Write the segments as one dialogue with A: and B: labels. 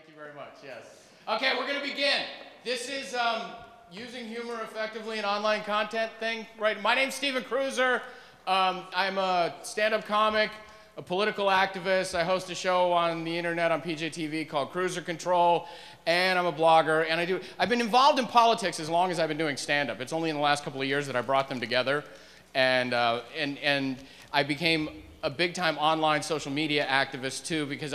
A: Thank you very much, yes. Okay, we're going to begin. This is using humor effectively in online content thing, right? My name's Kruiser. I'm a stand-up comic, a political activist. I host a show on the internet on PJTV called Kruiser Control, and I'm a blogger. And I've been involved in politics as long as I've been doing stand-up. It's only in the last couple of years that I brought them together, and I became a big-time online social media activist too, because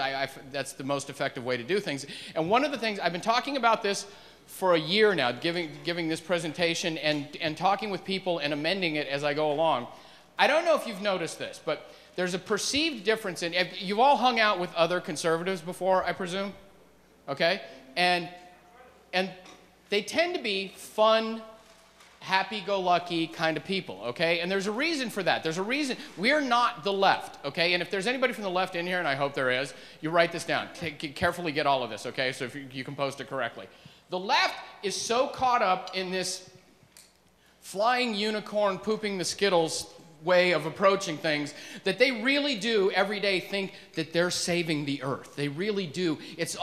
A: that's the most effective way to do things. And one of the things, I've been talking about this for a year now, giving this presentation and talking with people and amending it as I go along. I don't know if you've noticed this, but there's a perceived difference in, you've all hung out with other conservatives before, I presume, okay? And they tend to be fun, happy-go-lucky kind of people, okay? And there's a reason for that. There's a reason. We're not the left, okay? And if there's anybody from the left in here, and I hope there is, you write this down. Carefully get all of this, okay? So if you can post it correctly. The left is so caught up in this flying unicorn pooping the Skittles way of approaching things that they really do every day think that they're saving the earth. They really do. It's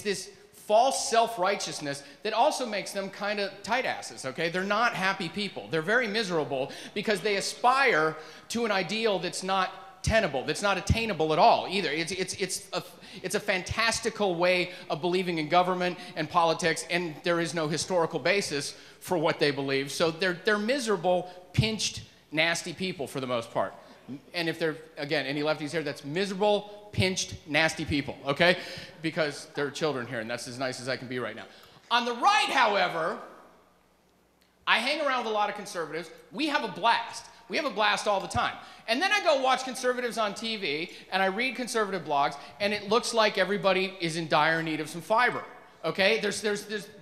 A: this false self-righteousness that also makes them kind of tight asses, okay? They're not happy people. They're very miserable because they aspire to an ideal that's not tenable, that's not attainable at all either. It's a fantastical way of believing in government and politics, and there is no historical basis for what they believe. So they're miserable, pinched, nasty people for the most part. And if there, again, any lefties here, that's miserable, pinched, nasty people, okay? Because there are children here, and that's as nice as I can be right now. On the right, however, I hang around with a lot of conservatives. We have a blast. We have a blast all the time. And then I go watch conservatives on TV, and I read conservative blogs, and it looks like everybody is in dire need of some fiber, okay? There's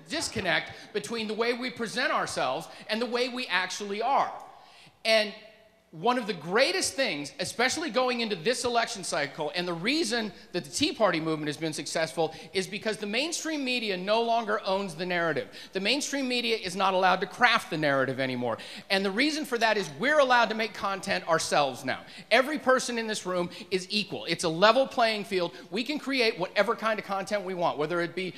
A: disconnect between the way we present ourselves and the way we actually are. And one of the greatest things, especially going into this election cycle, and the reason that the Tea Party movement has been successful is because the mainstream media no longer owns the narrative. The mainstream media is not allowed to craft the narrative anymore. And the reason for that is we're allowed to make content ourselves now. Every person in this room is equal. It's a level playing field. We can create whatever kind of content we want, whether it be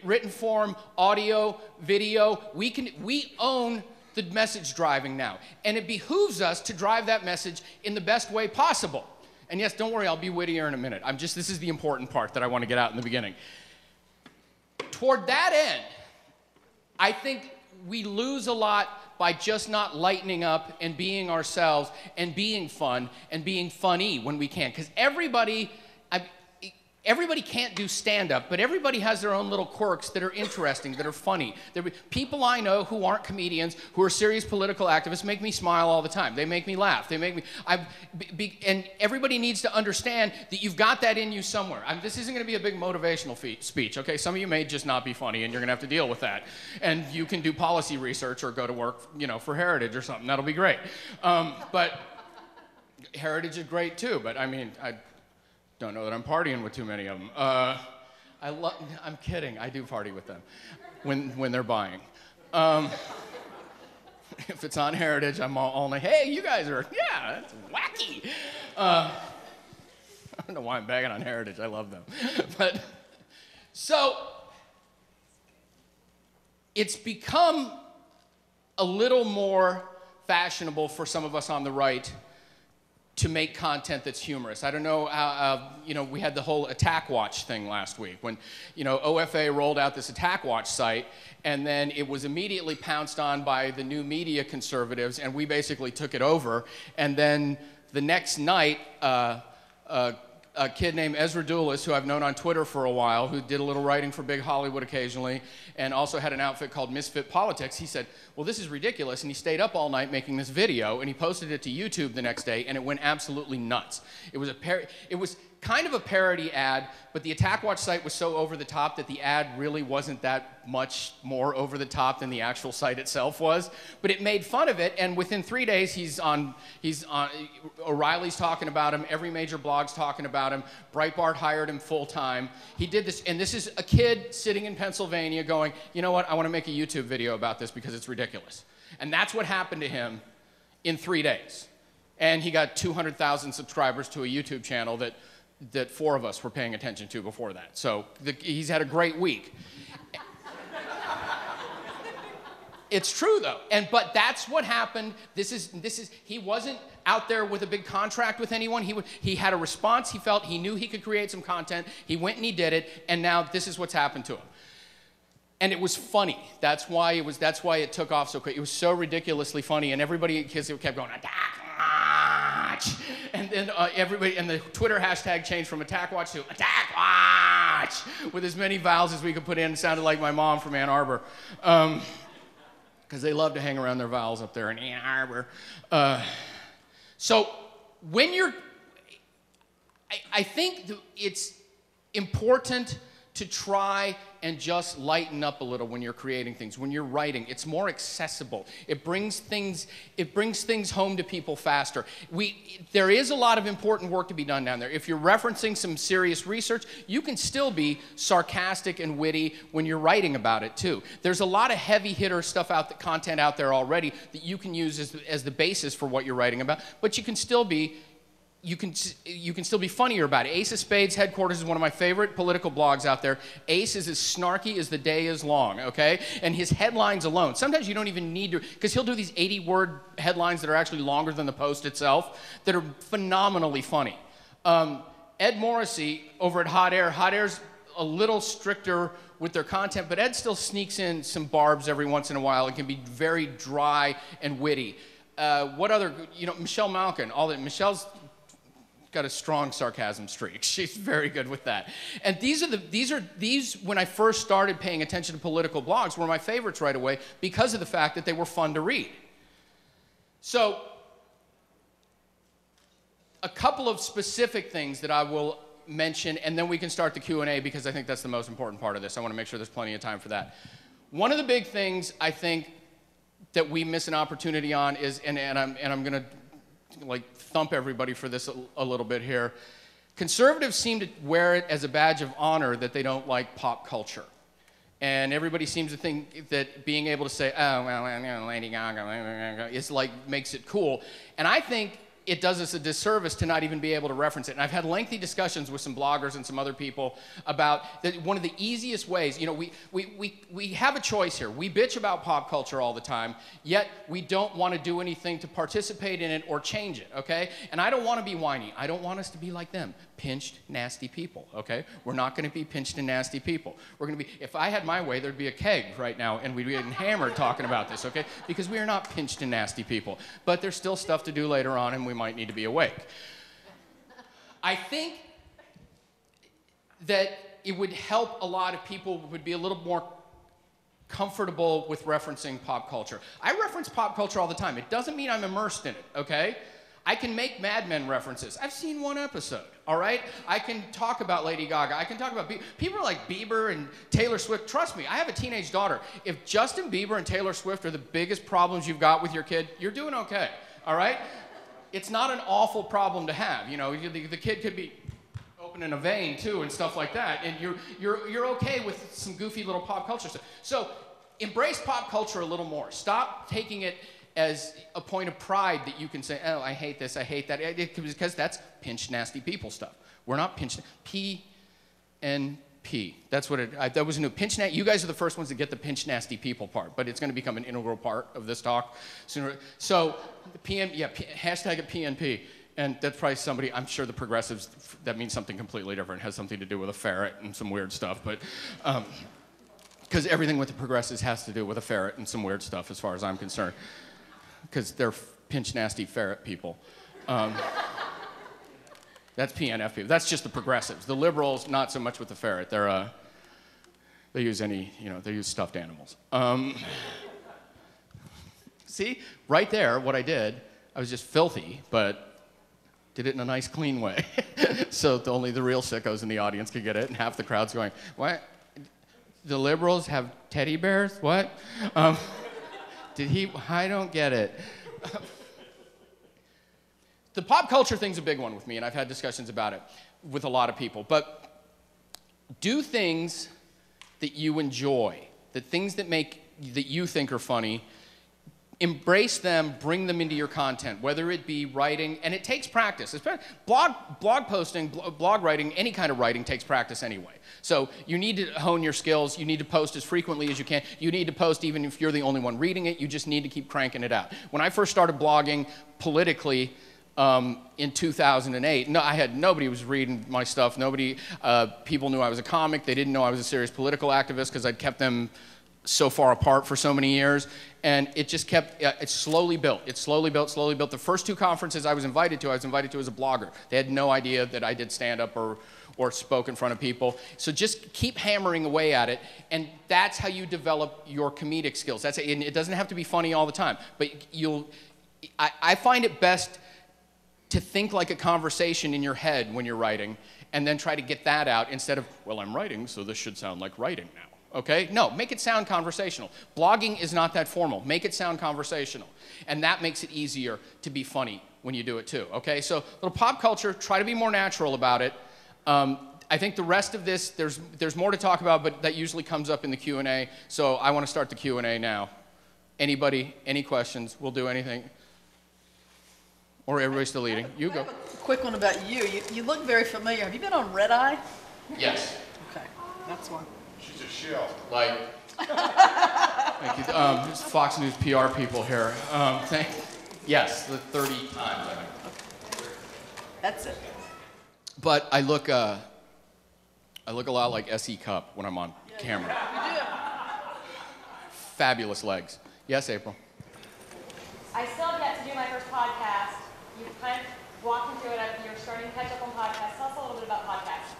A: written form, audio, video. We own the message driving now. And it behooves us to drive that message in the best way possible. And yes, don't worry, I'll be wittier in a minute. This is the important part that I want to get out in the beginning. Toward that end, I think we lose a lot by just not lightening up and being ourselves and being fun and being funny when we can. Because everybody can't do stand-up, but everybody has their own little quirks that are interesting, that are funny. People I know who aren't comedians, who are serious political activists, make me smile all the time. They make me laugh. They make me... and everybody needs to understand that you've got that in you somewhere. This isn't going to be a big motivational speech, okay? Some of you may just not be funny, and you're going to have to deal with that. And you can do policy research or go to work, for Heritage or something. That'll be great. But Heritage is great, too. But, I don't know that I'm partying with too many of them. I'm kidding. I do party with them when they're buying. If it's on Heritage, I'm all like, hey, you guys are, yeah, that's wacky. I don't know why I'm bagging on Heritage. I love them. But so it's become a little more fashionable for some of us on the right to make content that's humorous. I don't know how, we had the whole Attack Watch thing last week when, OFA rolled out this Attack Watch site, and then it was immediately pounced on by the new media conservatives, and we basically took it over. And then the next night, a kid named Ezra Doulis, who I've known on Twitter for a while, who did a little writing for Big Hollywood occasionally, and also had an outfit called Misfit Politics, he said, well, this is ridiculous, and he stayed up all night making this video, and he posted it to YouTube the next day, and it went absolutely nuts. It was kind of a parody ad, but the Attack Watch site was so over the top that the ad really wasn't that much more over the top than the actual site itself was. But it made fun of it, and within 3 days, he's on. O'Reilly's talking about him. Every major blog's talking about him. Breitbart hired him full time. He did this, and this is a kid sitting in Pennsylvania going, you know what? I want to make a YouTube video about this because it's ridiculous. And that's what happened to him in 3 days. And he got 200,000 subscribers to a YouTube channel that that 4 of us were paying attention to before that. So he's had a great week. It's true though, but that's what happened. He wasn't out there with a big contract with anyone. He had a response. He felt he knew he could create some content. He went and he did it, and now this is what's happened to him. And it was funny. That's why it took off so quick. It was so ridiculously funny, and everybody kept going, attack watch, and then everybody, and the Twitter hashtag changed from attack watch to attack watch, with as many vowels as we could put in. It sounded like my mom from Ann Arbor. Because they love to hang around their vowels up there in Ann Arbor. So when I think it's important to try and just lighten up a little when you're creating things. When you're writing, it's more accessible. It brings things home to people faster. There is a lot of important work to be done down there. If you're referencing some serious research, you can still be sarcastic and witty when you're writing about it too. There's a lot of heavy hitter content out there already that you can use as the basis for what you're writing about, but you can still be funnier about it. Ace of Spades Headquarters is one of my favorite political blogs out there. Ace is as snarky as the day is long, okay? And his headlines alone, sometimes you don't even need to, because he'll do these 80-word headlines that are actually longer than the post itself, that are phenomenally funny. Ed Morrissey over at Hot Air's a little stricter with their content, but Ed still sneaks in some barbs every once in a while. It can be very dry and witty. What other, Michelle Malkin, Michelle's got a strong sarcasm streak. She's very good with that. And these when I first started paying attention to political blogs were my favorites right away because of the fact that they were fun to read. So a couple of specific things that I will mention, and then we can start the Q&A because I think that's the most important part of this. I want to make sure there's plenty of time for that. One of the big things I think that we miss an opportunity on is, and I'm going to thump everybody for this a little bit here. Conservatives seem to wear it as a badge of honor that they don't like pop culture. And everybody seems to think that being able to say, oh, well, Lady Gaga, is makes it cool. And I think it does us a disservice to not even be able to reference it. And I've had lengthy discussions with some bloggers and some other people about that one of the easiest ways, we have a choice here. We bitch about pop culture all the time, yet we don't want to do anything to participate in it or change it, okay? And I don't want to be whiny. I don't want us to be like them, pinched, nasty people, okay? We're not going to be pinched and nasty people. We're going to be, if I had my way, there'd be a keg right now, and we'd be getting hammered talking about this, okay? Because we are not pinched and nasty people. But there's still stuff to do later on, and we might need to be awake. I think that it would help a lot if people would be a little more comfortable with referencing pop culture. I reference pop culture all the time. It doesn't mean I'm immersed in it, okay? I can make Mad Men references. I've seen one episode, all right? I can talk about Lady Gaga. I can talk about people like Bieber and Taylor Swift. Trust me, I have a teenage daughter. If Justin Bieber and Taylor Swift are the biggest problems you've got with your kid, you're doing okay, all right? It's not an awful problem to have. The kid could be opening a vein too and stuff like that, and you're okay with some goofy little pop culture stuff. So embrace pop culture a little more. Stop taking it as a point of pride that you can say, oh, I hate this, I hate that, because that's pinched, nasty people stuff. We're not pinched. PNP. That's what that was new. Pinch, you guys are the first ones to get the pinched, nasty people part, but it's going to become an integral part of this talk sooner. So, hashtag it PNP. And that's probably somebody, I'm sure the progressives, that means something completely different. It has something to do with a ferret and some weird stuff, but, because everything with the progressives has to do with a ferret and some weird stuff as far as I'm concerned. Because they're pinch nasty ferret people. That's PNF people. That's just the progressives. The liberals, not so much with the ferret. They use they use stuffed animals. See, right there, what I did, I was just filthy, but did it in a nice, clean way. So only the real sickos in the audience could get it, and half the crowd's going, what? The liberals have teddy bears? What? I don't get it. The pop culture thing's a big one with me, and I've had discussions about it with a lot of people. But do things that you enjoy, the things that you think are funny. embrace them, bring them into your content, whether it be writing, and it takes practice. Blog posting, blog writing, any kind of writing takes practice anyway. So you need to hone your skills. You need to post as frequently as you can. You need to post even if you're the only one reading it. You just need to keep cranking it out. When I first started blogging politically in 2008, nobody was reading my stuff. People knew I was a comic. They didn't know I was a serious political activist because I'd kept them so far apart for so many years, and it just kept, it slowly built. It slowly built, slowly built. The first 2 conferences I was invited to as a blogger. They had no idea that I did stand-up or spoke in front of people. So just keep hammering away at it, and that's how you develop your comedic skills. And it doesn't have to be funny all the time, but I find it best to think like a conversation in your head when you're writing, and then try to get that out instead of, well, I'm writing, so this should sound like writing now. Okay? No, make it sound conversational. Blogging is not that formal. Make it sound conversational. And that makes it easier to be funny when you do it too. Okay? So little pop culture, try to be more natural about it. I think the rest of this, there's more to talk about, but that usually comes up in the Q&A. So I want to start the Q&A now. Anybody, any questions? We'll do anything. Or everybody's still eating. You go.
B: I have a quick one about you. You look very familiar. Have you been on Red Eye?
A: Yes.
B: Okay, that's one.
C: She's a shill.
A: Like, thank you. There's Fox News PR people here. Yes, the 30 times.
B: That's it.
A: But I look a lot like S.E. Cup when I'm on camera.
B: You do.
A: Fabulous legs. Yes, April.
D: I still have yet to do my first podcast. You've kind of walked into it. You're starting to catch up on podcasts. Tell us a little bit about podcasts.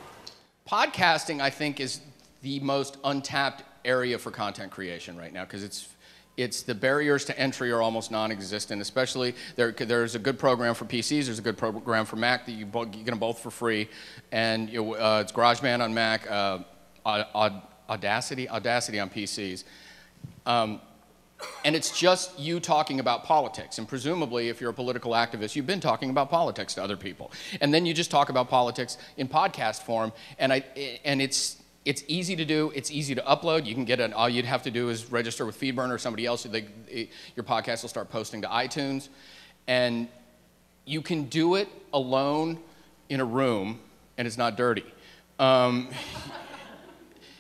A: Podcasting, I think, is the most untapped area for content creation right now because it's the barriers to entry are almost non-existent. Especially there's a good program for PCs. There's a good program for Mac that you get them both for free, and it's GarageBand on Mac, Audacity on PCs. And it's just you talking about politics. And presumably, if you're a political activist, you've been talking about politics to other people. And then you just talk about politics in podcast form. And it's easy to do. It's easy to upload. You can get all you'd have to do is register with FeedBurner or somebody else. Your podcast will start posting to iTunes. And you can do it alone in a room, and it's not dirty.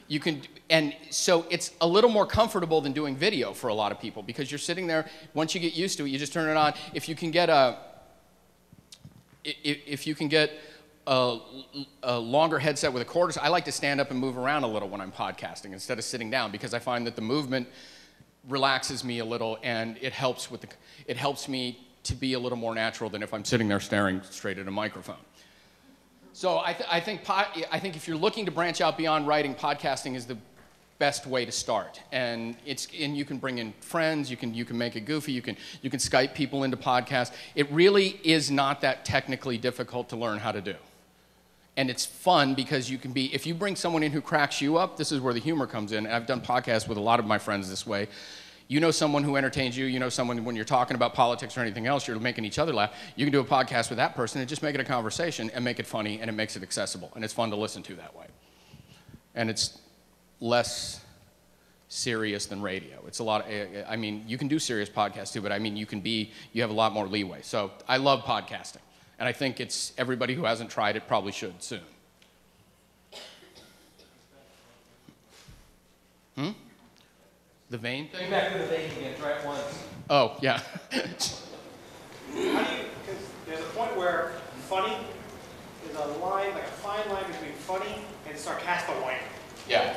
A: You can, and so it's a little more comfortable than doing video for a lot of people because you're sitting there. Once you get used to it, you just turn it on. If you can get a longer headset with a cord, I like to stand up and move around a little when I'm podcasting instead of sitting down because I find that the movement relaxes me a little and it helps me to be a little more natural than if I'm sitting there staring straight at a microphone. So I think if you're looking to branch out beyond writing, podcasting is the best way to start. And you can bring in friends, you can make it goofy, you can Skype people into podcasts. It really is not that technically difficult to learn how to do. And it's fun because if you bring someone in who cracks you up, this is where the humor comes in. And I've done podcasts with a lot of my friends this way. You know someone who entertains you, you know someone when you're talking about politics or anything else, you're making each other laugh. You can do a podcast with that person and just make it a conversation and make it funny and it makes it accessible and it's fun to listen to that way. And it's less serious than radio. It's a lot I mean, you can do serious podcasts too, but I mean, you have a lot more leeway. So I love podcasting. And I think everybody who hasn't tried it probably should soon. The vein thing?
E: Get back to the vein again, try it once.
A: Oh, yeah.
E: How do you, because there's a point where funny is a line, like a fine line between funny and sarcastical.
A: Yeah.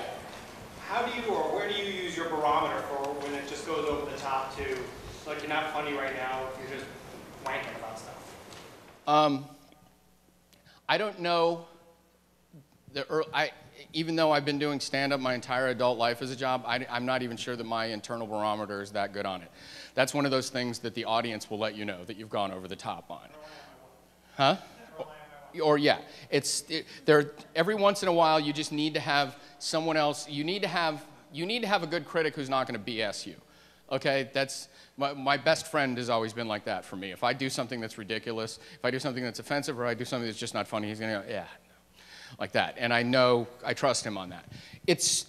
E: How do you, or where do you use your barometer for when it just goes over the top to, like you're not funny right now, you're just wanking about stuff?
A: I don't know. Even though I've been doing stand-up my entire adult life as a job, I'm not even sure that my internal barometer is that good on it. That's one of those things that the audience will let you know that you've gone over the top on. Huh? Or yeah, every once in a while you just need to have someone else. You need to have a good critic who's not going to BS you. Okay, that's my best friend has always been like that for me. If I do something that's ridiculous, if I do something that's offensive, or I do something that's just not funny, he's going to go, yeah. Like that, and I trust him on that. It's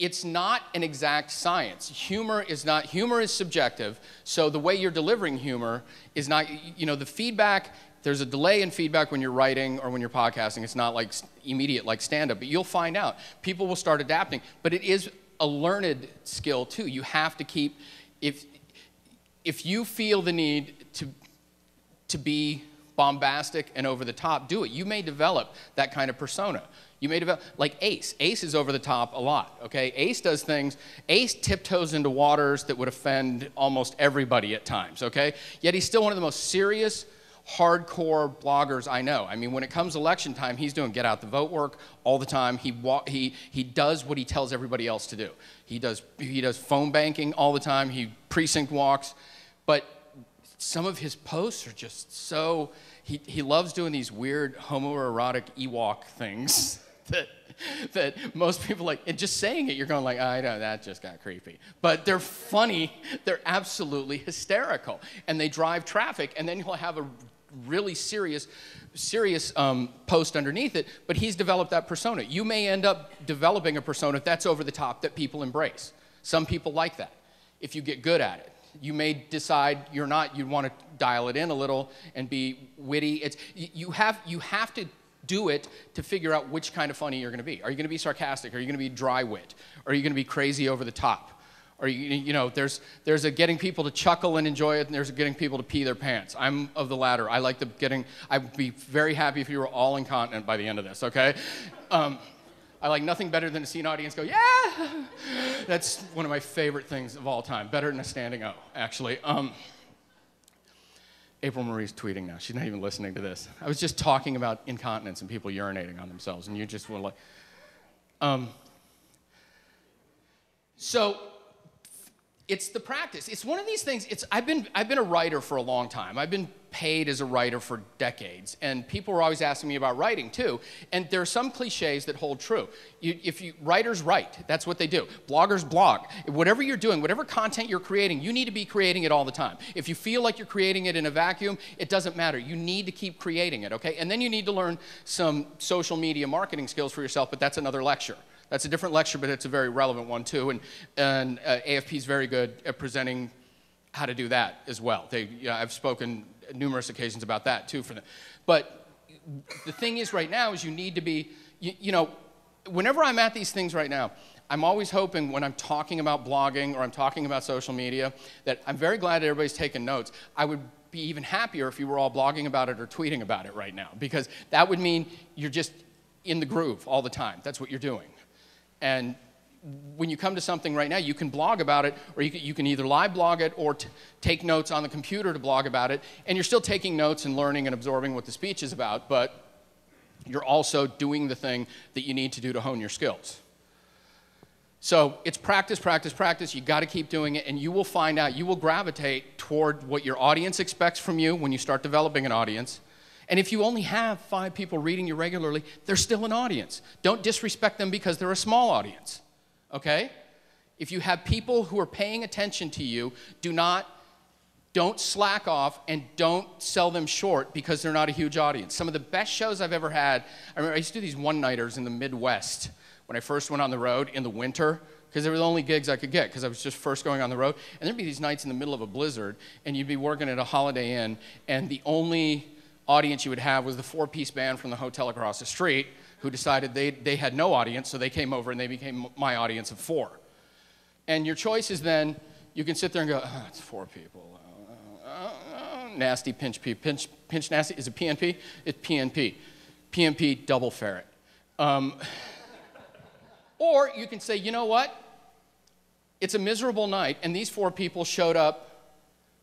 A: it's not an exact science. Humor is subjective, so the way you're delivering humor is not, the feedback, there's a delay in feedback when you're writing or when you're podcasting. It's not like immediate like stand-up, but you'll find out. People will start adapting, but it is a learned skill too. You have to keep, if you feel the need to be bombastic and over the top, do it. You may develop that kind of persona. You may develop, like Ace. Ace is over the top a lot, okay? Ace does things, Ace tiptoes into waters that would offend almost everybody at times, okay? Yet he's still one of the most serious, hardcore bloggers I know. I mean, when it comes election time, he's doing get out the vote work all the time. He does what he tells everybody else to do. He does phone banking all the time. He precinct walks, but some of his posts are just so, he loves doing these weird homoerotic Ewok things that most people like, and just saying it, you're going like, I know, that just got creepy. But they're funny, they're absolutely hysterical, and they drive traffic, and then he'll have a really serious post underneath it, but he's developed that persona. You may end up developing a persona that's over the top that people embrace. Some people like that, if you get good at it. You may decide you want to dial it in a little and be witty. You have to do it to figure out which kind of funny you're going to be. Are you going to be sarcastic? Are you going to be dry wit? Are you going to be crazy over the top? Or there's a getting people to chuckle and enjoy it, and there's a getting people to pee their pants. I'm of the latter. I like I'd be very happy if you were all incontinent by the end of this, okay? I like nothing better than to see an audience go, yeah! That's one of my favorite things of all time. Better than a standing O, actually. April Marie's tweeting now. She's not even listening to this. I was just talking about incontinence and people urinating on themselves, and you just were like... So, it's the practice. It's one of these things. I've been a writer for a long time. I've been paid as a writer for decades, and people were always asking me about writing too. And there are some cliches that hold true. Writers write. That's what they do. Bloggers blog. Whatever you're doing, whatever content you're creating, you need to be creating it all the time. If you feel like you're creating it in a vacuum, it doesn't matter. You need to keep creating it, okay? And then you need to learn some social media marketing skills for yourself, but that's another lecture. That's a different lecture, but it's a very relevant one too. And AFP is very good at presenting how to do that as well. I've spoken numerous occasions about that too for them. But the thing is right now is you need to be, whenever I'm at these things right now, I'm always hoping when I'm talking about blogging or I'm talking about social media that I'm very glad that everybody's taking notes. I would be even happier if you were all blogging about it or tweeting about it right now, because that would mean you're just in the groove all the time. That's what you're doing. And when you come to something right now, you can blog about it, or you can either live blog it or take notes on the computer to blog about it, and you're still taking notes and learning and absorbing what the speech is about, but you're also doing the thing that you need to do to hone your skills. So it's practice, practice, practice. You got to keep doing it, and you will find out, you will gravitate toward what your audience expects from you when you start developing an audience. And if you only have 5 people reading you regularly, they're still an audience. Don't disrespect them because they're a small audience, okay? If you have people who are paying attention to you, don't slack off and don't sell them short because they're not a huge audience. Some of the best shows I've ever had, I remember I used to do these one-nighters in the Midwest when I first went on the road in the winter, because they were the only gigs I could get because I was just first going on the road. And there'd be these nights in the middle of a blizzard, and you'd be working at a Holiday Inn, and the only audience you would have was the 4-piece band from the hotel across the street who decided they had no audience, so they came over and they became my audience of 4. And your choice is then, you can sit there and go, oh, it's 4 people. Nasty, pinch nasty. Is it PNP? It's PNP. PNP, double ferret. Or you can say, you know what? It's a miserable night, and these 4 people showed up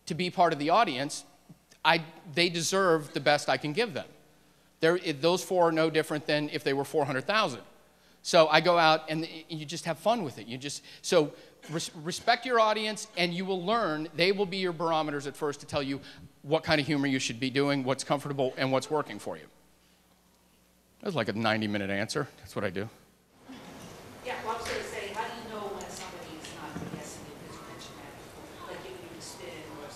A: to be part of the audience. They deserve the best I can give them. Those 4 are no different than if they were 400,000. So I go out and you just have fun with it. So respect your audience, and you will learn. They will be your barometers at first to tell you what kind of humor you should be doing, what's comfortable, and what's working for you. That was like a 90-minute answer. That's what I do.
C: Yeah, well, I was going to say, how do you know when somebody's not guessing it because you mentioned that before, like giving you the spin or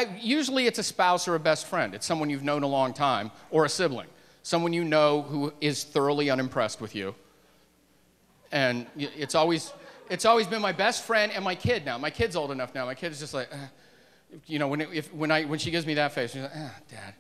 C: something?
A: Usually it's a spouse or a best friend. It's someone you've known a long time, or a sibling. Someone you know who is thoroughly unimpressed with you. And it's always It's always been my best friend and my kid now. My kid's old enough now. My kid's just like, you know, when she gives me that face, she's like, Dad,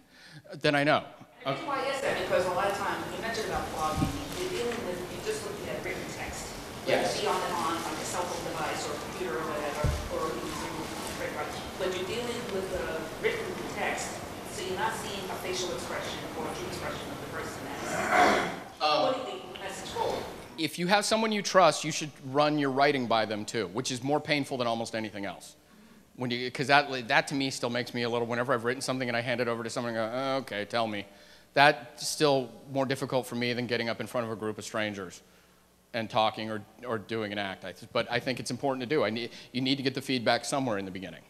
A: then I know.
C: The reason why I ask that because a lot of times when you mention about blogging, you're dealing with, you're just looking at written text. Whether
A: Yes.
C: it be on a cell phone device or a computer or whatever, or even through print, right? But you're dealing with the written text, so you're not seeing a facial expression or a true expression of the person that's putting the message forward.
A: If you have someone you trust, you should run your writing by them too, which is more painful than almost anything else. Because that to me still makes me a little, whenever I've written something and I hand it over to someone and go, okay, tell me. That's still more difficult for me than getting up in front of a group of strangers and talking or doing an act. But I think it's important to do. You need to get the feedback somewhere in the beginning.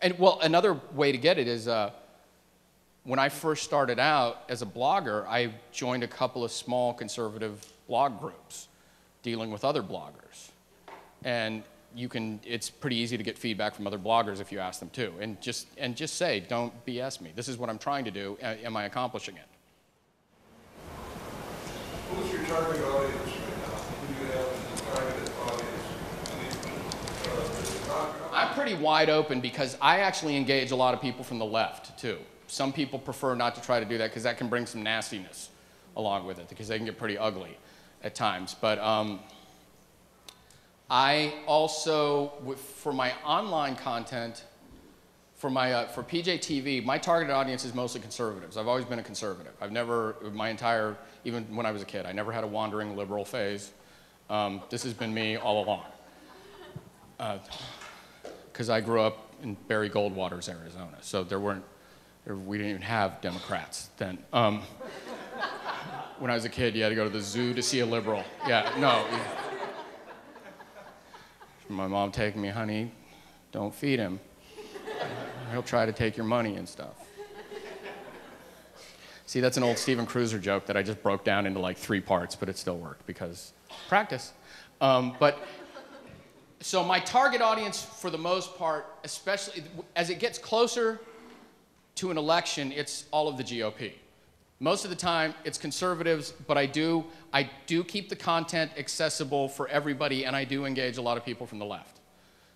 A: And well, another way to get it is when I first started out as a blogger, I joined a couple of small conservative blog groups dealing with other bloggers. And it's pretty easy to get feedback from other bloggers if you ask them to. And just say, don't BS me. This is what I'm trying to do. Am I accomplishing it?
F: Who's your target audience right now? Who do you have as a target audience?
A: I'm pretty wide open because I actually engage a lot of people from the left, too. Some people prefer not to try to do that because that can bring some nastiness along with it because they can get pretty ugly at times. But I also, for my online content, for PJTV, my targeted audience is mostly conservatives. I've always been a conservative. I've never, even when I was a kid, I never had a wandering liberal phase. This has been me all along. Because I grew up in Barry Goldwater's Arizona, so we didn't even have Democrats then. When I was a kid, you had to go to the zoo to see a liberal. Yeah, no. My mom taking me, honey, don't feed him. He'll try to take your money and stuff. See, that's an old Steven Kruiser joke that I just broke down into like 3 parts, but it still worked because practice. So my target audience, for the most part, especially as it gets closer to an election, it's all of the GOP. Most of the time, it's conservatives, but I do keep the content accessible for everybody, and I do engage a lot of people from the left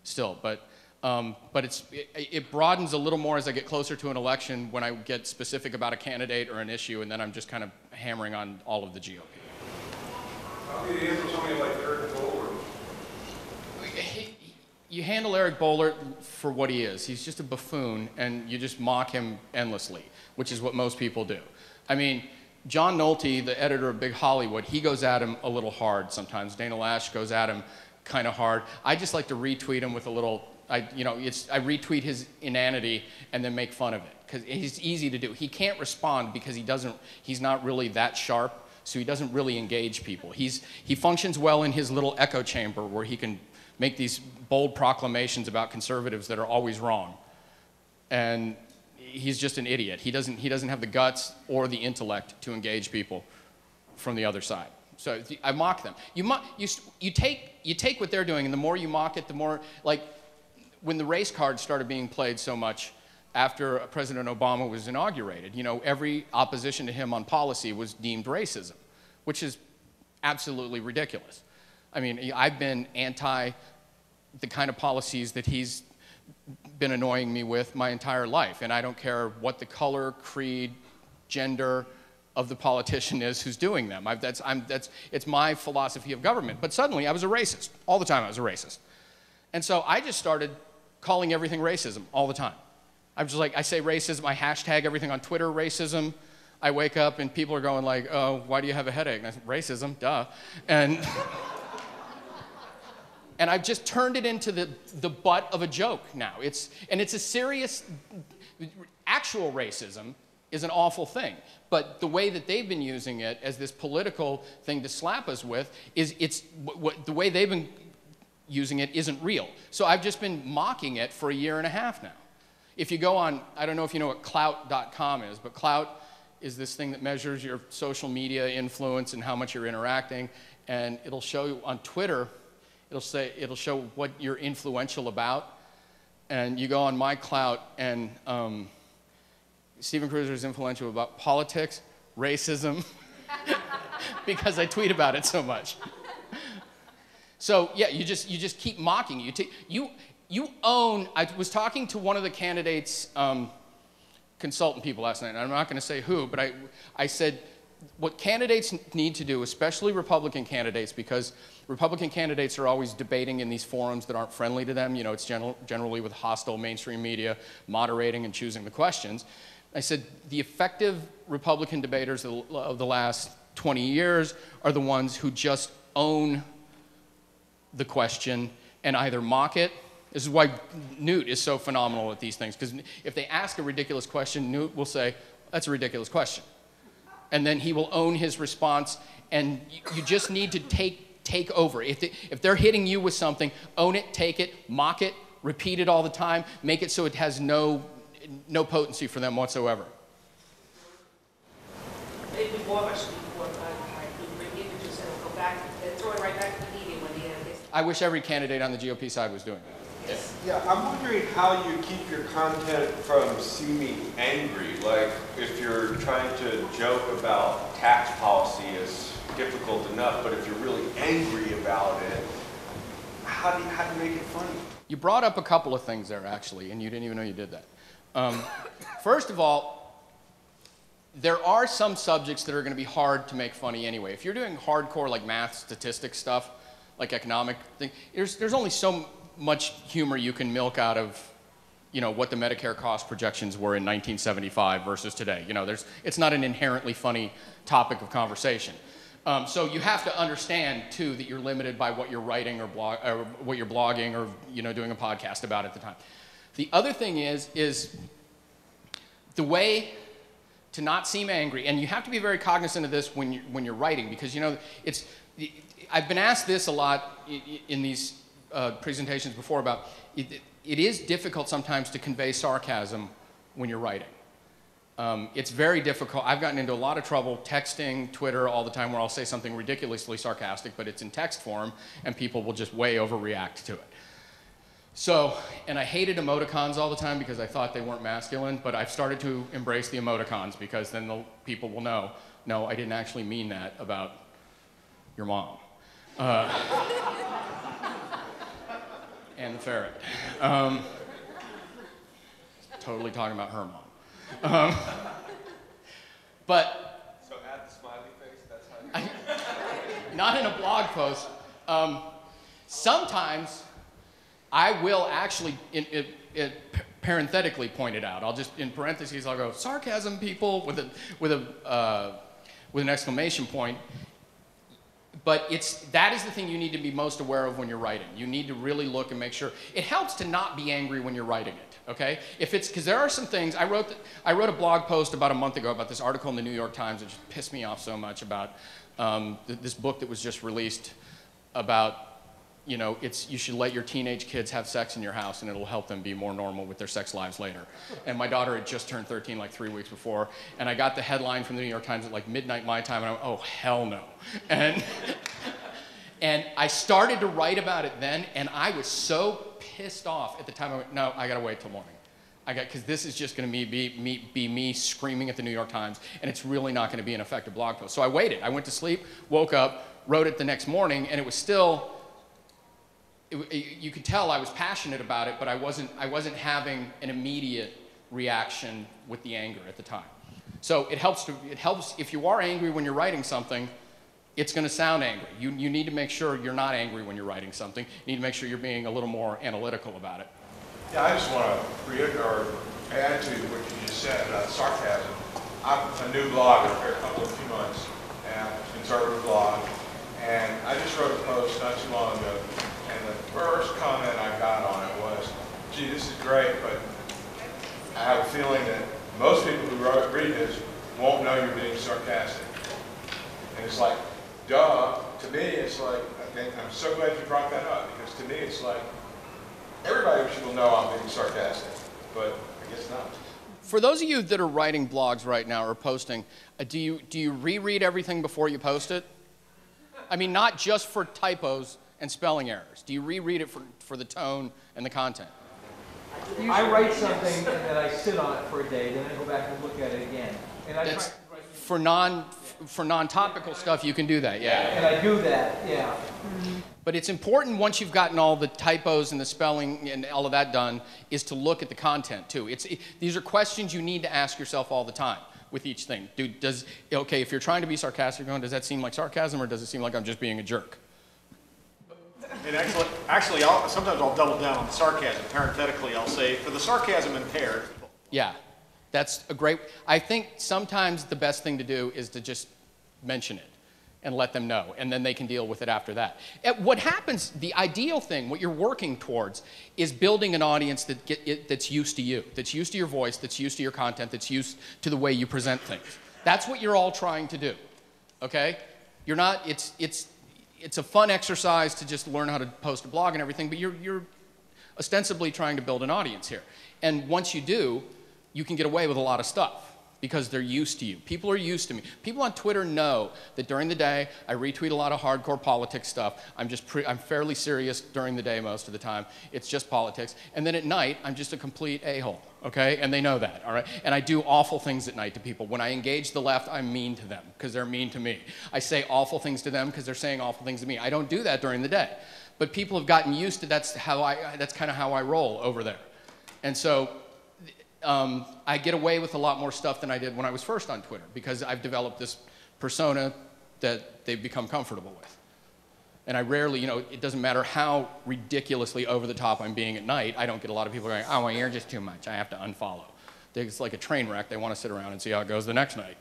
A: still. But it broadens a little more as I get closer to an election when I get specific about a candidate or an issue, and then I'm just kind of hammering on all of the GOP.
F: How do you handle somebody like Eric Boehlert?
A: You handle Eric Boehlert for what he is. He's just a buffoon, and you just mock him endlessly, which is what most people do. I mean, John Nolte, the editor of Big Hollywood, he goes at him a little hard sometimes. Dana Lash goes at him kind of hard. I just like to retweet him with a little, I retweet his inanity and then make fun of it, because it's easy to do. He can't respond because he's not really that sharp, so he doesn't really engage people. He functions well in his little echo chamber where he can make these bold proclamations about conservatives that are always wrong. And he's just an idiot. He doesn't have the guts or the intellect to engage people from the other side. So I mock them. You take what they're doing, and the more you mock it, the more, like when the race card started being played so much after President Obama was inaugurated, every opposition to him on policy was deemed racism, which is absolutely ridiculous. I mean, I've been anti the kind of policies that he's been annoying me with my entire life, and I don't care what the color, creed, gender of the politician is who's doing them. It's my philosophy of government. But suddenly I was a racist. All the time I was a racist. And so I just started calling everything racism all the time. I'm just like, I say racism, I hashtag everything on Twitter racism. I wake up and people are going like, oh, why do you have a headache? And I said, racism, duh. And I've just turned it into the butt of a joke now. It's a serious, actual racism is an awful thing. But the way that they've been using it as this political thing to slap us with the way they've been using it isn't real. So I've just been mocking it for 1.5 years now. If you go on, I don't know if you know what Clout.com is, but Clout is this thing that measures your social media influence and how much you're interacting. And it'll show you on Twitter, it'll show what you're influential about. And you go on my Clout, and Steven Kruiser is influential about politics, racism, because I tweet about it so much. So yeah, you just keep mocking. You own. I was talking to one of the candidates, consultant people last night, and I'm not going to say who, but I said what candidates need to do, especially Republican candidates, because Republican candidates are always debating in these forums that aren't friendly to them. You know, it's generally with hostile mainstream media moderating and choosing the questions. I said the effective Republican debaters of the last 20 years are the ones who just own the question and either mock it. This is why Newt is so phenomenal at these things, because if they ask a ridiculous question, Newt will say, that's a ridiculous question. And then he will own his response, and you just need to take over. If they're hitting you with something, own it, take it, mock it, repeat it all the time, make it so it has no potency for them whatsoever.
C: Maybe more actually before I do bring images and go back and throw it right back to the media when they have this.
A: I wish every candidate on the GOP side was doing that.
G: Yeah, I'm wondering how you keep your content from seeming angry. Like, if you're trying to joke about tax policy is difficult enough, but if you're really angry about it, how do you make it funny?
A: You brought up a couple of things there, actually, and you didn't even know you did that. First of all, there are some subjects that are going to be hard to make funny anyway. If you're doing hardcore, like math, statistics stuff, like economic thing, there's only so much humor you can milk out of, you know, what the Medicare cost projections were in 1975 versus today. You know, it's not an inherently funny topic of conversation. So you have to understand too that you're limited by what you're writing or what you're blogging or, you know, doing a podcast about at the time. The other thing is the way to not seem angry, and you have to be very cognizant of this when you're writing, because, you know, I've been asked this a lot in these presentations before about it is difficult sometimes to convey sarcasm when you're writing. It's very difficult. I've gotten into a lot of trouble texting, Twitter all the time, where I'll say something ridiculously sarcastic, but it's in text form, and people will just way overreact to it. So, and I hated emoticons all the time because I thought they weren't masculine, but I've started to embrace the emoticons because then the people will know, no, I didn't actually mean that about your mom. And the ferret. Totally talking about her mom. But
G: So add the smiley face, that's how you...
A: not in a blog post. Sometimes I will actually parenthetically point it out. I'll just, in parentheses, I'll go, sarcasm, people, with an exclamation point. But that is the thing you need to be most aware of when you're writing. You need to really look and make sure. It helps to not be angry when you're writing it, okay? Because there are some things, I wrote a blog post about a month ago about this article in the New York Times that just pissed me off so much about this book that was just released about, you know, you should let your teenage kids have sex in your house and it'll help them be more normal with their sex lives later. And my daughter had just turned 13 like 3 weeks before, and I got the headline from the New York Times at like midnight my time, and I went, oh, hell no. And I started to write about it then, and I was so pissed off at the time. I went, no, I gotta wait till morning. Because this is just gonna be me screaming at the New York Times, and it's really not gonna be an effective blog post. So I waited. I went to sleep, woke up, wrote it the next morning, and it was still, you could tell I was passionate about it, but I wasn't having an immediate reaction with the anger at the time. So it helps if you are angry when you're writing something, it's going to sound angry. You need to make sure you're not angry when you're writing something. You need to make sure you're being a little more analytical about it.
F: Yeah, I just want to add to what you just said about sarcasm. I'm a new blogger for a few months, and a conservative blog, and I just wrote a post not too long ago, and the first comment I got on it was, gee, this is great, but I have a feeling that most people who read this won't know you're being sarcastic. And it's like, duh, to me it's like, I'm so glad you brought that up, because to me it's like, everybody will know I'm being sarcastic, but I guess not.
A: For those of you that are writing blogs right now or posting, do you reread everything before you post it? I mean, not just for typos and spelling errors. Do you reread it for the tone and the content?
H: I write something and then I sit on it for a day, then I go back and look at it again. And I
A: That's
H: try to write
A: for for non-topical stuff, you can do that, yeah.
H: And I do that, yeah.
A: But it's important once you've gotten all the typos and the spelling and all of that done, is to look at the content too. These are questions you need to ask yourself all the time with each thing. Okay, if you're trying to be sarcastic, does that seem like sarcasm or does it seem like I'm just being a jerk?
I: And actually, sometimes I'll double down on the sarcasm. Parenthetically, I'll say, for the sarcasm impaired.
A: Yeah, that's a great, I think sometimes the best thing to do is to just mention it and let them know, and then they can deal with it after that. What happens, the ideal thing, what you're working towards, is building an audience that's used to you, that's used to your voice, that's used to your content, that's used to the way you present things. That's what you're all trying to do, okay? You're not, it's a fun exercise to just learn how to post a blog and everything, but you're ostensibly trying to build an audience here. And once you do, you can get away with a lot of stuff because they're used to you. People are used to me. People on Twitter know that during the day, I retweet a lot of hardcore politics stuff. I'm fairly serious during the day most of the time. It's just politics. And then at night, I'm just a complete a-hole, okay? And they know that, all right? And I do awful things at night to people. When I engage the left, I'm mean to them because they're mean to me. I say awful things to them because they're saying awful things to me. I don't do that during the day. But people have gotten used to that's kind of how I roll over there. And so I get away with a lot more stuff than I did when I was first on Twitter because I've developed this persona that they've become comfortable with. And I rarely, it doesn't matter how ridiculously over the top I'm being at night, I don't get a lot of people going, oh, well, you're just too much, I have to unfollow. It's like a train wreck, they want to sit around and see how it goes the next night.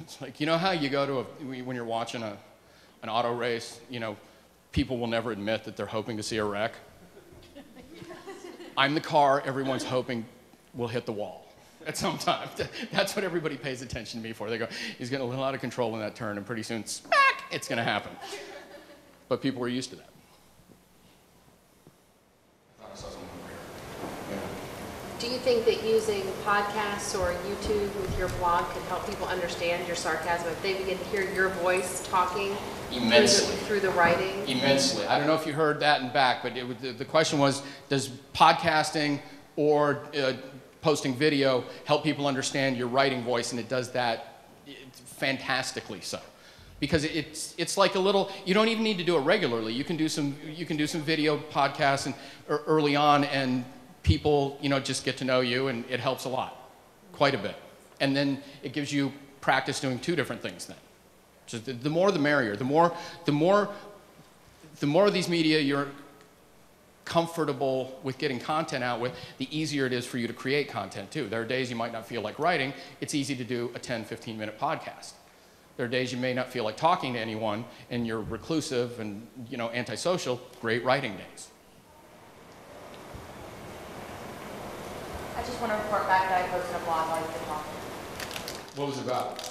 A: It's like, you know how you go to when you're watching an auto race, people will never admit that they're hoping to see a wreck. I'm the car everyone's hoping will hit the wall at some time. That's what everybody pays attention to me for. They go, he's getting a little out of control in that turn, and pretty soon, smack, it's going to happen. But people are used to that.
J: Do you think that using podcasts or YouTube with your blog could help people understand your sarcasm if they begin to hear your voice talking
A: Immensely.
J: Through the writing?
A: Immensely. I don't know if you heard that in back, but the question was, does podcasting or posting video help people understand your writing voice? And it does that fantastically so. Because it's like a little, you don't even need to do it regularly. You can do some video podcasts and early on, and people just get to know you, and it helps a lot, quite a bit. And then it gives you practice doing two different things then. So the more the merrier. The more of these media you're comfortable with getting content out with, the easier it is for you to create content too. There are days you might not feel like writing. It's easy to do a 10, 15-minute podcast. There are days you may not feel like talking to anyone, and you're reclusive and antisocial. Great writing days.
D: I just want to report back that I posted a blog while you've been talking.
A: What was it about?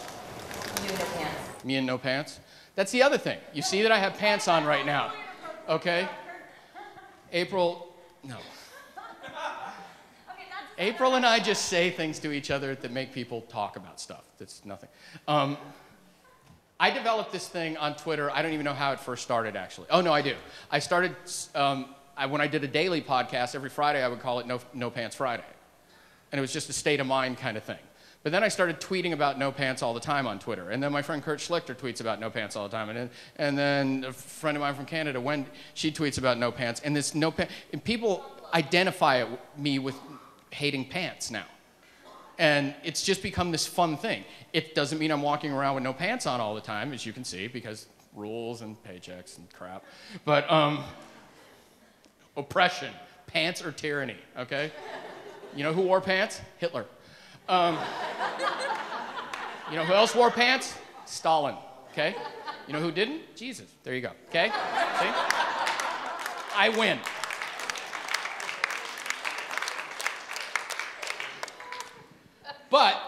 D: You and no pants.
A: Me and no pants? That's the other thing. You see that I have pants on right now. Okay? April, no. April and I just say things to each other that make people talk about stuff. That's nothing. I developed this thing on Twitter. I don't even know how it first started, actually. Oh, no, I do. I started, when I did a daily podcast, every Friday I would call it No Pants Friday. And it was just a state of mind kind of thing. But then I started tweeting about no pants all the time on Twitter. And then my friend Kurt Schlichter tweets about no pants all the time. And then a friend of mine from Canada, she tweets about no pants. And this no pants, and people identify me with hating pants now. And it's just become this fun thing. It doesn't mean I'm walking around with no pants on all the time, as you can see, because rules and paychecks and crap. But oppression, pants are tyranny, okay? You know who wore pants? Hitler. You know who else wore pants? Stalin, okay? You know who didn't? Jesus. There you go, okay? See? I win. But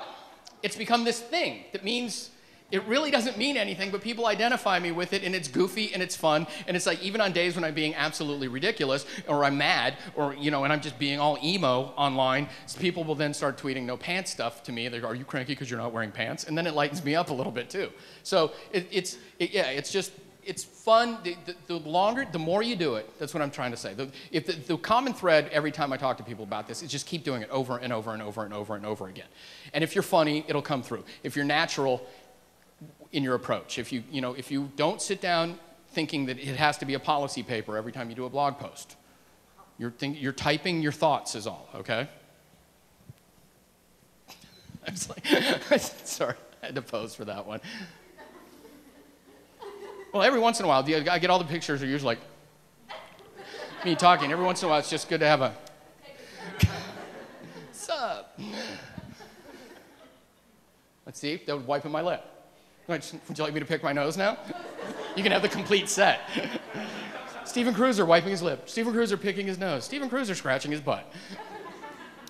A: it's become this thing that means it really doesn't mean anything, but people identify me with it, and it's goofy and it's fun. And it's like, even on days when I'm being absolutely ridiculous, or I'm mad, or and I'm just being all emo online, people will then start tweeting no pants stuff to me. They go, "Are you cranky because you're not wearing pants?" And then it lightens me up a little bit too. So it's just it's fun. The longer, the more you do it. That's what I'm trying to say. The common thread every time I talk to people about this is just keep doing it over and over and over and over and over again. And if you're funny, it'll come through. If you're natural in your approach, if you don't sit down thinking that it has to be a policy paper every time you do a blog post, you're typing your thoughts is all. Okay. I was like, sorry, I had to pose for that one. Well, every once in a while, I get all the pictures are usually like me talking. Every once in a while, it's just good to have a sup. Let's see, that would wiping my lip. Would you like me to pick my nose now? You can have the complete set. Steven Kruiser wiping his lip. Steven Kruiser picking his nose. Steven Kruiser scratching his butt.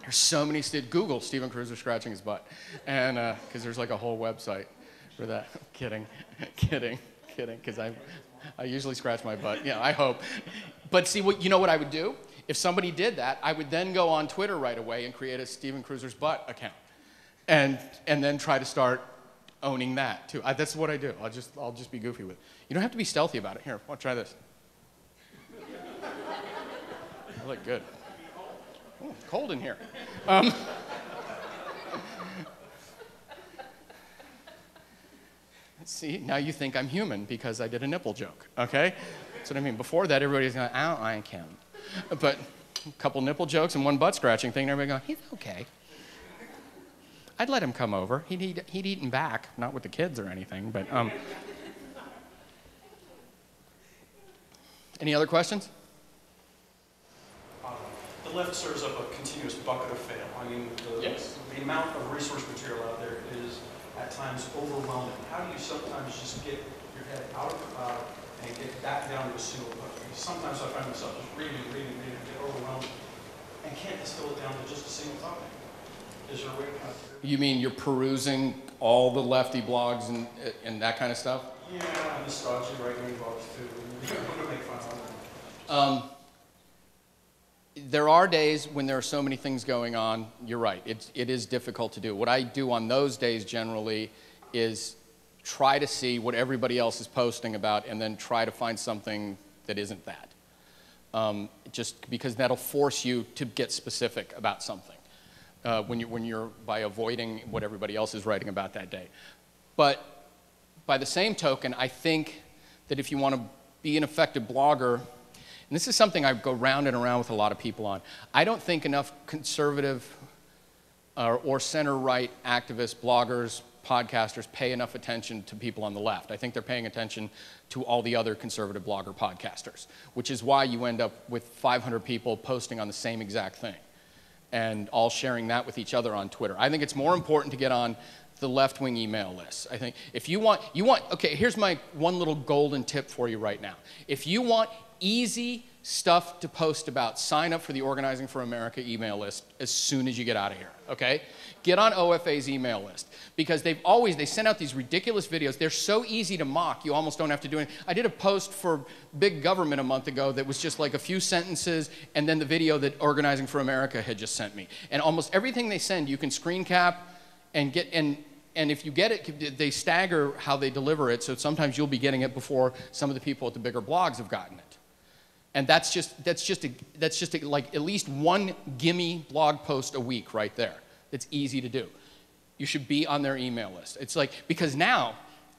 A: There's so many, Google Steven Kruiser scratching his butt. And, because there's like a whole website for that. Kidding, because I usually scratch my butt. Yeah, I hope. But see, you know what I would do? If somebody did that, I would then go on Twitter right away and create a Steven Kruiser's butt account. And then try to start owning that too. That's what I do. I'll just be goofy with it. You don't have to be stealthy about it. Here, I'll try this. I look good. Oh, it's cold in here. See, now you think I'm human because I did a nipple joke, okay? That's what I mean. Before that, everybody's going, I don't like him. But a couple nipple jokes and one butt scratching thing, and everybody going, he's okay. I'd let him come over. He'd eaten back, not with the kids or anything, but Any other questions?
K: The left serves up a continuous bucket of fail. I mean, the amount of resource material out there is at times overwhelming. How do you sometimes just get your head out of the cloud and get back down to a single book? Sometimes I find myself just reading, and get overwhelmed and can't distill it down to just a single topic. Is there a way to kind of...
A: You mean you're perusing all the lefty blogs and that kind of stuff?
K: Yeah, nostalgia, right-wing blogs too. I'm going to make fun of them.
A: There are days when there are so many things going on. You're right. It is difficult to do. What I do on those days generally is try to see what everybody else is posting about and then try to find something that isn't that. Just because that'll force you to get specific about something when you're by avoiding what everybody else is writing about that day. But by the same token, I think that if you want to be an effective blogger, and this is something I go round and around with a lot of people on, I don't think enough conservative or center-right activists, bloggers, podcasters pay enough attention to people on the left. I think they're paying attention to all the other conservative blogger podcasters, which is why you end up with 500 people posting on the same exact thing and all sharing that with each other on Twitter. I think it's more important to get on the left-wing email list. I think if you want, okay, here's my one little golden tip for you right now. If you want easy stuff to post about, sign up for the Organizing for America email list as soon as you get out of here, okay? Get on OFA's email list because they send out these ridiculous videos. They're so easy to mock, you almost don't have to do anything. I did a post for Big Government a month ago that was just like a few sentences and then the video that Organizing for America had just sent me. And almost everything they send, you can screen cap and get, and if you get it, they stagger how they deliver it, so sometimes you'll be getting it before some of the people at the bigger blogs have gotten it. And that's just like at least one gimme blog post a week right there. It's easy to do. You should be on their email list. It's like, because now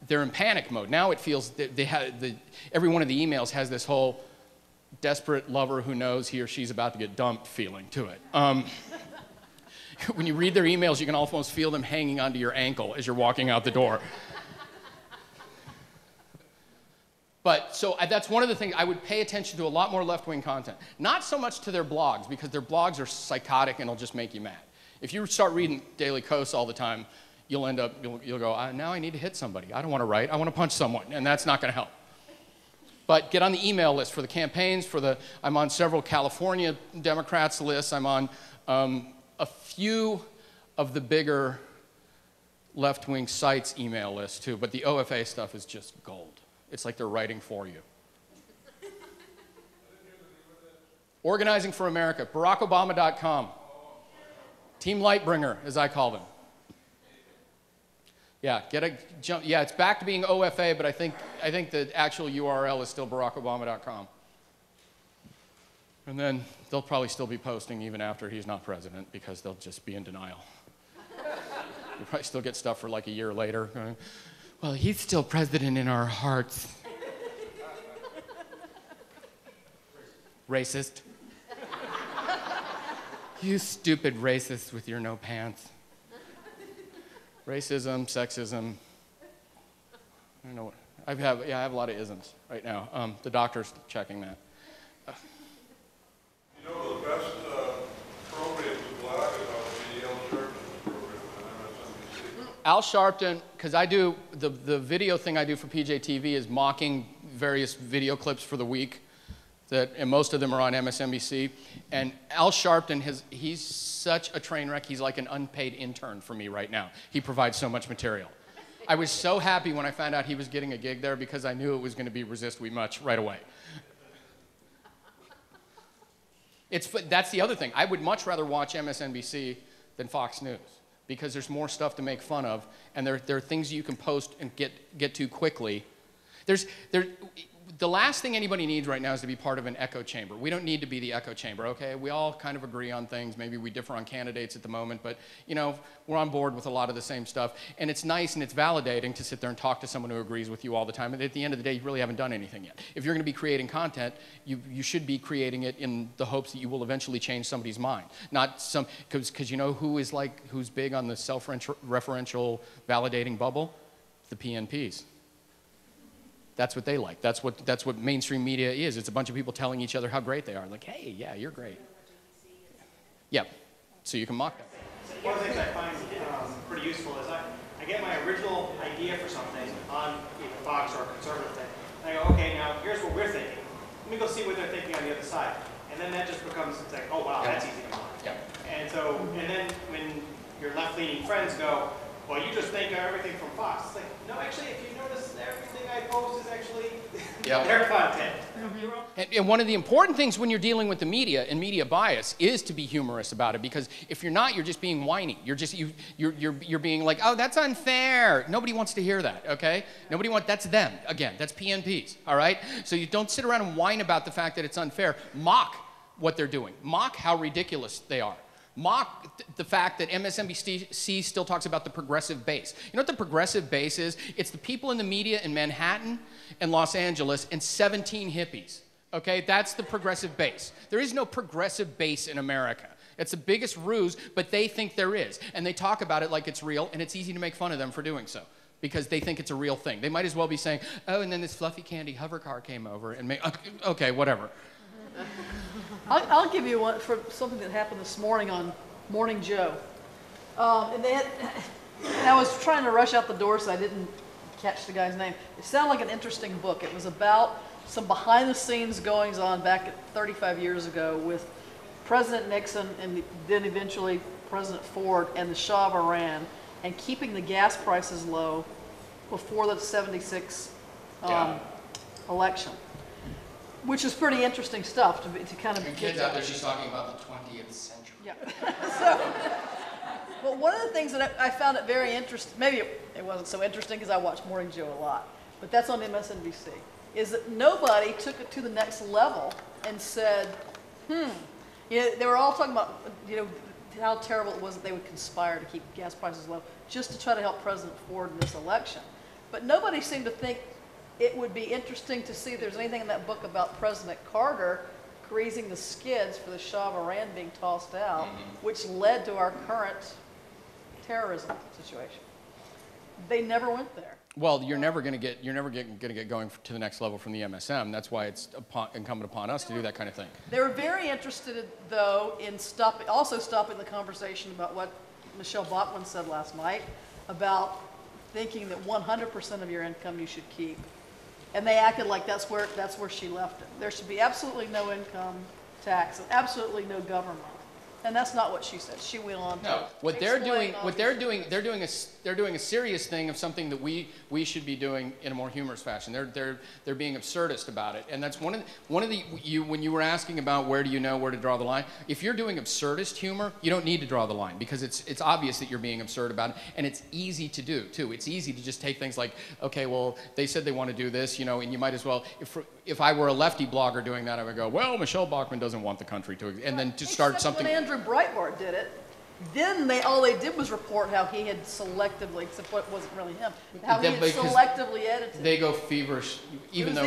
A: they're in panic mode. Now it feels that every one of the emails has this whole desperate lover who knows he or she's about to get dumped feeling to it. When you read their emails, you can almost feel them hanging onto your ankle as you're walking out the door. But so that's one of the things I would pay attention to, a lot more left-wing content. Not so much to their blogs, because their blogs are psychotic and it'll just make you mad. If you start reading Daily Kos all the time, you'll end up, you'll go, now I need to hit somebody. I don't want to write, I want to punch someone, and that's not going to help. But get on the email list for the campaigns, I'm on several California Democrats lists, I'm on a few of the bigger left-wing sites email lists too, but the OFA stuff is just gold. It's like they're writing for you. Organizing for America, BarackObama.com. Team Lightbringer, as I call them. Yeah, jump. Yeah, it's back to being OFA, but I think the actual URL is still barackobama.com. And then they'll probably still be posting even after he's not president because they'll just be in denial. You'll probably still get stuff for like a year later. Going, well, he's still president in our hearts. Racist. You stupid racist with your no pants. Racism, sexism. I don't know what. I have a lot of isms right now. The doctor's checking that.
F: You know, the best program to blog is on the Al Sharpton program on MSNBC.
A: Al Sharpton, because I do, the video thing I do for PJTV is mocking various video clips for the week, and most of them are on MSNBC. And Al Sharpton, he's such a train wreck, he's like an unpaid intern for me right now. He provides so much material. I was so happy when I found out he was getting a gig there because I knew it was going to be Resist We Much right away. That's the other thing. I would much rather watch MSNBC than Fox News because there's more stuff to make fun of, and there are things you can post and get to quickly. The last thing anybody needs right now is to be part of an echo chamber. We don't need to be the echo chamber, okay? We all kind of agree on things. Maybe we differ on candidates at the moment, but you know, we're on board with a lot of the same stuff. And it's nice and it's validating to sit there and talk to someone who agrees with you all the time. And at the end of the day, you really haven't done anything yet. If you're going to be creating content, you should be creating it in the hopes that you will eventually change somebody's mind. Not some, because you know who's big on the self-referential validating bubble? The PNPs. That's what they like. That's what mainstream media is. It's a bunch of people telling each other how great they are. Like, hey, yeah, you're great. Yeah, so you can mock them.
E: So one of the things I find pretty useful is I get my original idea for something on either Fox or a conservative thing. And I go, okay, now here's what we're thinking. Let me go see what they're thinking on the other side. And then that just becomes, it's like, oh wow, that's easy to mock.
A: Yeah.
E: And then when your left-leaning friends go, well, you just think of everything from Fox. It's like, no, actually, if you notice, everything I post is actually their content.
A: And one of the important things when you're dealing with the media and media bias is to be humorous about it, because if you're not, you're just being whiny. You're being like, oh, that's unfair. Nobody wants to hear that, okay? That's them. Again, that's PNPs, all right? So you don't sit around and whine about the fact that it's unfair. Mock what they're doing. Mock how ridiculous they are. Mock the fact that MSNBC still talks about the progressive base. You know what the progressive base is? It's the people in the media in Manhattan and Los Angeles and 17 hippies. Okay, that's the progressive base. There is no progressive base in America. It's the biggest ruse, but they think there is. And they talk about it like it's real, and it's easy to make fun of them for doing so, because they think it's a real thing. They might as well be saying, oh, and then this fluffy candy hover car came over and made, okay, whatever.
B: I'll give you one for something that happened this morning on Morning Joe. And I was trying to rush out the door, so I didn't catch the guy's name. It sounded like an interesting book. It was about some behind-the-scenes goings-on back 35 years ago with President Nixon and then eventually President Ford and the Shah of Iran, and keeping the gas prices low before the '76 election. Which is pretty interesting stuff to kind of...
A: And kids out there, she's talking about the 20th century.
B: Yeah. Well, one of the things that I found it very interesting, maybe it wasn't so interesting because I watch Morning Joe a lot, but that's on MSNBC, is that nobody took it to the next level and said, you know, they were all talking about, you know, how terrible it was that they would conspire to keep gas prices low just to try to help President Ford in this election. But nobody seemed to think it would be interesting to see if there's anything in that book about President Carter greasing the skids for the Shah of Iran being tossed out, which led to our current terrorism situation. They never went there.
A: Well, you're never going to get going to the next level from the MSM. That's why it's incumbent upon us to do that kind of thing.
B: They were very interested, though, in stopping the conversation about what Michelle Bachmann said last night about thinking that 100% of your income you should keep. And they acted like that's where she left it. There should be absolutely no income tax and absolutely no government. And that's not what she said. She went on to
A: No, what they're
B: explain
A: doing,
B: all
A: what
B: these
A: they're doing a serious thing of something that we should be doing in a more humorous fashion. They're being absurdist about it, and that's one of the when you were asking about where do you know where to draw the line. If you're doing absurdist humor, you don't need to draw the line because it's obvious that you're being absurd about it, and it's easy to do too. It's easy to just take things like, okay, well they said they want to do this, you know, and you might as well. If I were a lefty blogger doing that, I would go, well, Michelle Bachmann doesn't want the country to, and then just start
B: Except
A: something.
B: When Andrew Breitbart did it, then all they did was report how he had selectively, except what wasn't really him, how he had selectively edited.
A: They go feverish, even though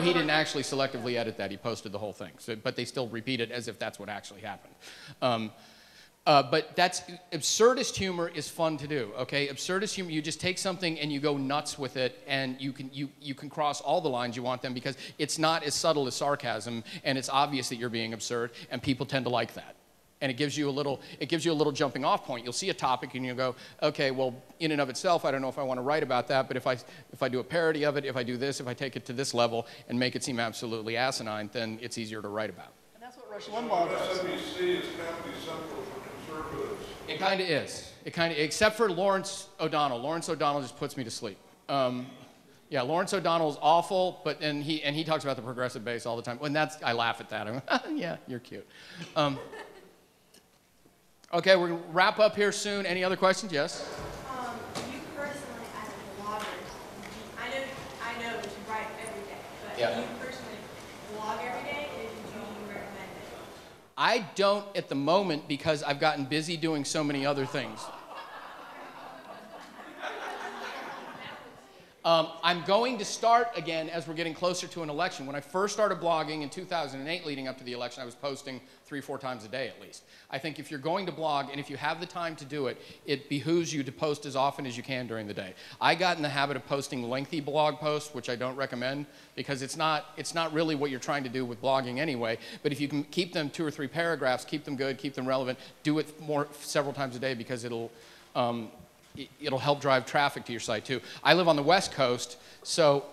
A: he didn't actually selectively edit that. He posted the whole thing, but they still repeat it as if that's what actually happened. But absurdist humor is fun to do, okay? Absurdist humor, you just take something and you go nuts with it, and you can cross all the lines you want them because it's not as subtle as sarcasm, and it's obvious that you're being absurd, and people tend to like that. And it gives you a little jumping off point. You'll see a topic and you'll go, okay, well, in and of itself, I don't know if I want to write about that, but if I do a parody of it, if I do this, if I take it to this level and make it seem absolutely asinine, then it's easier to write about.
B: And that's what Rush Limbaugh does.
L: MSNBC is Comedy Central for conservatives.
A: It kind of is. Except for Lawrence O'Donnell. Lawrence O'Donnell just puts me to sleep. Yeah, Lawrence O'Donnell is awful, but he talks about the progressive base all the time. And I laugh at that. I'm like, yeah, you're cute. Okay, we're going to wrap up here soon. Any other questions? Yes?
M: You personally, as a blogger, I know that you write every day, but
A: Yeah.
M: do you personally blog every day, or do you recommend it?
A: I don't at the moment because I've gotten busy doing so many other things. I'm going to start again as we're getting closer to an election. When I first started blogging in 2008 leading up to the election, I was posting 3-4 times a day at least. I think if you're going to blog and if you have the time to do it, it behooves you to post as often as you can during the day. I got in the habit of posting lengthy blog posts, which I don't recommend because it's not really what you're trying to do with blogging anyway. But if you can keep them 2 or 3 paragraphs, keep them good, keep them relevant, do it several times a day because it'll help drive traffic to your site too. I live on the West Coast, so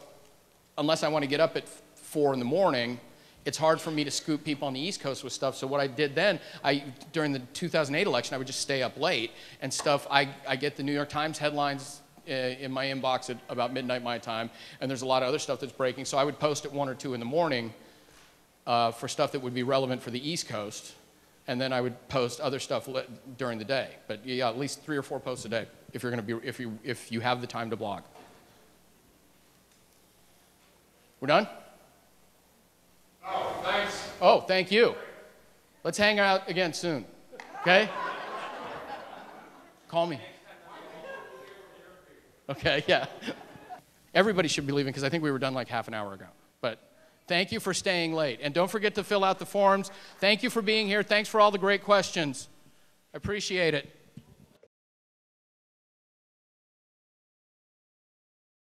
A: unless I want to get up at 4 in the morning, it's hard for me to scoop people on the East Coast with stuff. So what I did then, during the 2008 election, I would just stay up late and stuff. I get the New York Times headlines in my inbox at about midnight my time, and there's a lot of other stuff that's breaking. So I would post at 1 or 2 in the morning for stuff that would be relevant for the East Coast, and then I would post other stuff during the day. But yeah, at least 3 or 4 posts a day if you're going to be if you have the time to blog. We're done?
L: Oh, thanks.
A: Oh, thank you. Let's hang out again soon. Okay? Call me. Okay, yeah. Everybody should be leaving because I think we were done like half an hour ago. But thank you for staying late. And don't forget to fill out the forms. Thank you for being here. Thanks for all the great questions. I appreciate it.